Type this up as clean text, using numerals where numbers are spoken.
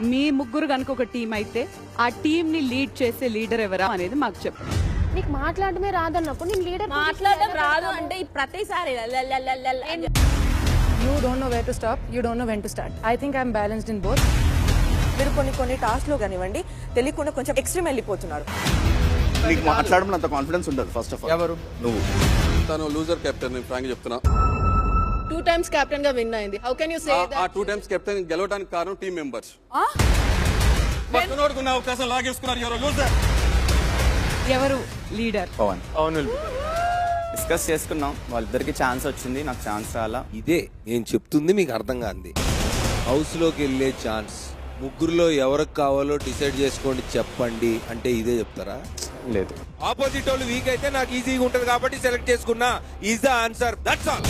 మీ ముగ్గురు కనుక ఒక టీం అయితే ఆ టీం ని లీడ్ చేసే లీడర్ ఎవరా అనేది మాకు చెప్పండి. నీకు మాట్లాడమే రాదన్నప్పుడు నేను లీడర్ మాట్లాడడం రాదు అంటే ప్రతిసారి You don't know where to stop, you don't know when to start. I think I'm balanced in both. మీరు కొన్ని టాస్క్ లో కానివ్వండి తెలియకుండా కొంచెం ఎక్స్ట్రీమ్ వెళ్ళిపోతున్నారు. నీకు మాట్లాడడం అంత కాన్ఫిడెన్స్ ఉండదు. ఫస్ట్ ఆఫ్ ఆల్ ఎవరు నువ్వు. తను లూజర్ కెప్టెన్ ఫ్రాంక్ చెప్తున్నా. 2 times captain గా విన్ అయింది. How can you say that? ఆ 2 times కెప్టెన్ గెలవడానికి కారణం టీం మెంబర్స్. పక్కనోడుకున్న అవకాశం లాగేసుకున్నారు. ఎవరో లూజర్. ఎవరు లీడర్? పవన్. అవును డిస్కస్ చేసుకున్నాం, వాళ్ళిద్దరికి ఛాన్స్ వచ్చింది, నాకు ఛాన్స్ రాలా. ఇదే నేను చెప్తుంది మీకు అర్థం కాంది. హౌస్ లోకి వెళ్ళే ఛాన్స్ ముగ్గురులో ఎవరికి కావాలో డిసైడ్ చేసుకోండి చెప్పండి అంటే ఇదే చెప్తారా? లేదు. ఆపోజిట్ వాళ్ళు వీక్ అయితే నాకు ఈజీగా ఉంటది కాబట్టి సెలెక్ట్ చేసుకున్నా. Is the answer. That's all.